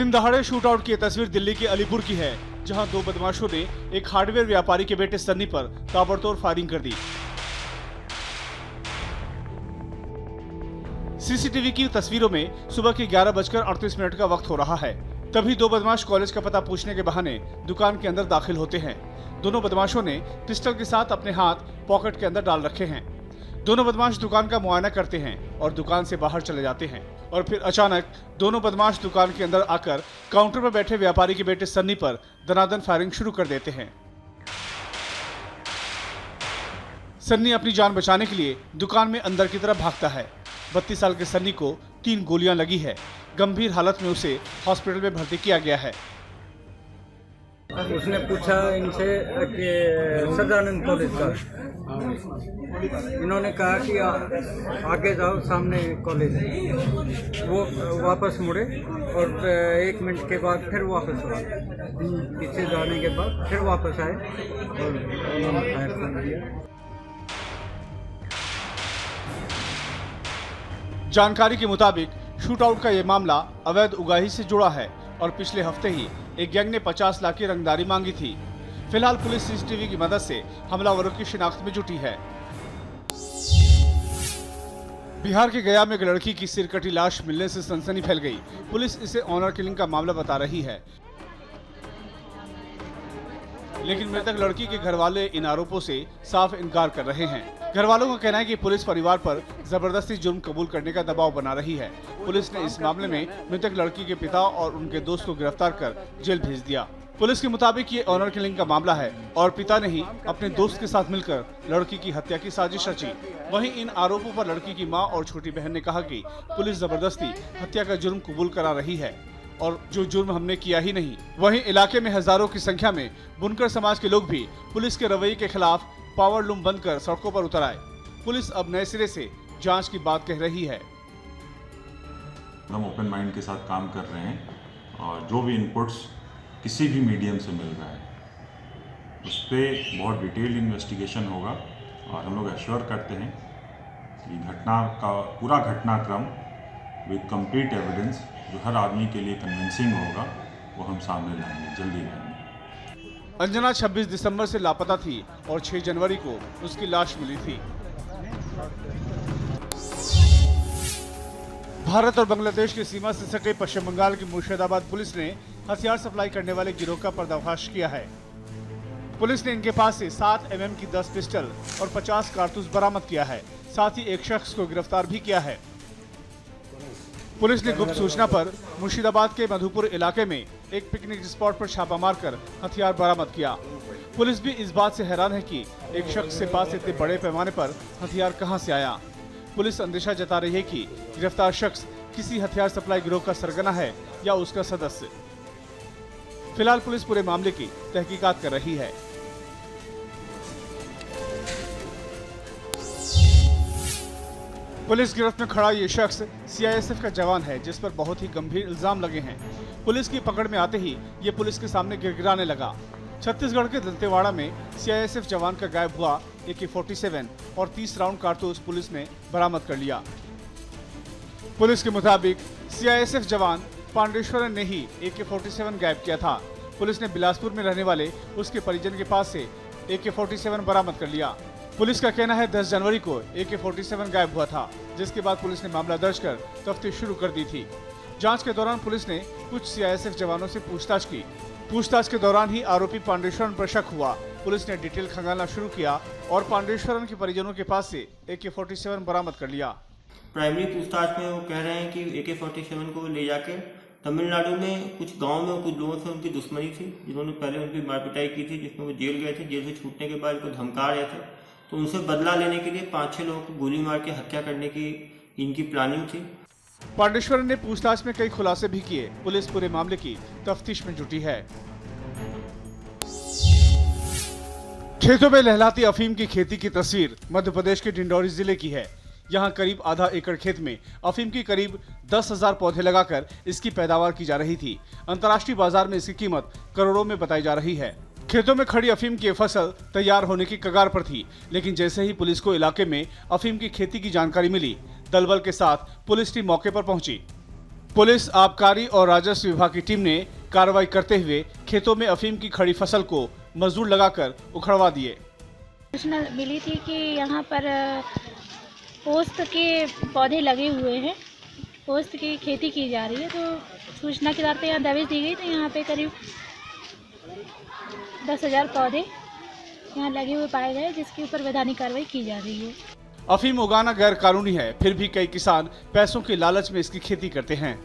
दिन दहाड़े शूटआउट की तस्वीर दिल्ली के अलीपुर की है, जहां दो बदमाशों ने एक हार्डवेयर व्यापारी के बेटे सन्नी पर ताबड़तोड़ फायरिंग कर दी। सीसीटीवी की तस्वीरों में सुबह के 11:38 का वक्त हो रहा है। तभी दो बदमाश कॉलेज का पता पूछने के बहाने दुकान के अंदर दाखिल होते हैं। दोनों बदमाशों ने पिस्टल के साथ अपने हाथ पॉकेट के अंदर डाल रखे हैं। दोनों बदमाश दुकान का मुआयना करते हैं और दुकान से बाहर चले जाते हैं और फिर अचानक दोनों बदमाश दुकान के अंदर आकर काउंटर पर बैठे व्यापारी के बेटे सन्नी पर दनादन फायरिंग शुरू कर देते हैं। सन्नी अपनी जान बचाने के लिए दुकान में अंदर की तरफ भागता है। 32 साल के सन्नी को 3 गोलियां लगी है। गंभीर हालत में उसे हॉस्पिटल में भर्ती किया गया है। उसने पूछा इनसे कि सदानंद कॉलेज का, इन्होंने कहा कि आगे जाओ सामने कॉलेज। वो वापस मुड़े और 1 मिनट के बाद फिर वापस आए। पीछे जाने के बाद फिर वापस आए और फायर कर दिया। जानकारी के मुताबिक शूटआउट का ये मामला अवैध उगाही से जुड़ा है और पिछले हफ्ते ही एक गैंग ने 50 लाख की रंगदारी मांगी थी। फिलहाल पुलिस सीसीटीवी की मदद से हमलावरों की शिनाख्त में जुटी है। बिहार के गया में एक लड़की की सिरकटी लाश मिलने से सनसनी फैल गई। पुलिस इसे ऑनर किलिंग का मामला बता रही है, लेकिन मृतक लड़की के घर वाले इन आरोपों से साफ इनकार कर रहे हैं। घर वालों का कहना है कि पुलिस परिवार पर जबरदस्ती जुर्म कबूल करने का दबाव बना रही है। पुलिस ने इस मामले में मृतक लड़की के पिता और उनके दोस्त को गिरफ्तार कर जेल भेज दिया। पुलिस के मुताबिक ये ऑनर किलिंग का मामला है और पिता ने ही अपने दोस्त के साथ मिलकर लड़की की हत्या की साजिश रची। वहीं इन आरोपों पर लड़की की मां और छोटी बहन ने कहा कि पुलिस जबरदस्ती हत्या का जुर्म कबूल करा रही है और जो जुर्म हमने किया ही नहीं। वहीं इलाके में हजारों की संख्या में बुनकर समाज के लोग भी पुलिस के रवैये के खिलाफ पावर लूम बंद कर सड़कों पर उतर आए। पुलिस अब नए सिरे से जांच की बात कह रही है। हम ओपन माइंड के साथ काम कर रहे हैं और जो भी इनपुट्स किसी भी मीडियम से मिल रहा है उस पर बहुत डिटेल इन्वेस्टिगेशन होगा और हम लोग एश्योर करते हैं कि घटना का पूरा घटनाक्रम विद कंप्लीट एविडेंस जो हर आदमी के लिए कन्विंसिंग होगा वो हम सामने लाएंगे, जल्दी लाएंगे। अंजना 26 दिसंबर से लापता थी और 6 जनवरी को उसकी लाश मिली थी। भारत और बांग्लादेश की सीमा से सटे पश्चिम बंगाल की मुर्शिदाबाद पुलिस ने हथियार सप्लाई करने वाले गिरोह का पर्दाफाश किया है। पुलिस ने इनके पास से 7 mm की 10 पिस्टल और 50 कारतूस बरामद किया है। साथ ही एक शख्स को गिरफ्तार भी किया है। पुलिस ने गुप्त सूचना पर मुर्शिदाबाद के मधुपुर इलाके में एक पिकनिक स्पॉट पर छापा मारकर हथियार बरामद किया। पुलिस भी इस बात से हैरान है कि एक शख्स के पास इतने बड़े पैमाने पर हथियार कहां से आया। पुलिस अंदेशा जता रही है कि गिरफ्तार शख्स किसी हथियार सप्लाई गिरोह का सरगना है या उसका सदस्य। फिलहाल पुलिस पूरे मामले की तहकीकात कर रही है। पुलिस गिरफ्त में खड़ा ये शख्स सीआईएसएफ का जवान है, जिस पर बहुत ही गंभीर इल्जाम लगे हैं। पुलिस की पकड़ में आते ही ये पुलिस के सामने गिड़गिड़ाने लगा। छत्तीसगढ़ के दंतेवाड़ा में सीआईएसएफ जवान का गायब हुआ AK-47 और 30 राउंड कारतूस पुलिस ने बरामद कर लिया। पुलिस के मुताबिक सीआईएसएफ जवान पांडेश्वरन ने ही AK-47 गायब किया था। पुलिस ने बिलासपुर में रहने वाले उसके परिजन के पास से AK-47 बरामद कर लिया। पुलिस का कहना है 10 जनवरी को AK-47 गायब हुआ था, जिसके बाद पुलिस ने मामला दर्ज कर तफ्तीश शुरू कर दी थी। जांच के दौरान पुलिस ने कुछ सीआईएसएफ जवानों से पूछताछ की। पूछताछ के दौरान ही आरोपी पांडेश्वरन पर शक हुआ। पुलिस ने डिटेल खंगालना शुरू किया और पांडेश्वरन के परिजनों के पास से AK-47 बरामद कर लिया। प्राइमरी पूछताछ में वो कह रहे हैं कि AK-47 को ले जाकर तमिलनाडु में कुछ गांव में कुछ लोगों से उनकी दुश्मनी थी, जिन्होंने पहले उनकी मार पिटाई की थी, जिसमें वो जेल गए थे। जेल से छूटने के बाद उनको धमका रहे थे, तो उनसे बदला लेने के लिए 5-6 लोगों को गोली मार के हत्या करने की इनकी प्लानिंग थी। पांडेश्वरन ने पूछताछ में कई खुलासे भी किए। पुलिस पूरे मामले की तफ्तीश में जुटी है। खेतों में लहलाती अफीम की खेती की तस्वीर मध्य प्रदेश के डिंडौरी जिले की है। यहाँ करीब आधा एकड़ खेत में अफीम की करीब 10,000 पौधे लगाकर इसकी पैदावार की जा रही थी। अंतर्राष्ट्रीय बाजार में इसकी कीमत करोड़ों में बताई जा रही है। खेतों में खड़ी अफीम की फसल तैयार होने की कगार पर थी, लेकिन जैसे ही पुलिस को इलाके में अफीम की खेती की जानकारी मिली, दलबल के साथ पुलिस टीम मौके पर पहुंची। पुलिस, आबकारी और राजस्व विभाग की टीम ने कार्रवाई करते हुए खेतों में अफीम की खड़ी फसल को मजदूर लगाकर उखड़वा दिए। सूचना मिली थी कि यहाँ पर पोस्त के पौधे लगे हुए हैं, पोस्त की खेती की जा रही है, तो सूचना के आधार पर यहाँ दबिश दी गई। तो यहाँ पे करीब 10,000 पौधे यहाँ लगे हुए पाए गए, जिसके ऊपर वैधानिक कार्रवाई की जा रही है। अफीम उगाना गैर कानूनी है, फिर भी कई किसान पैसों के लालच में इसकी खेती करते हैं।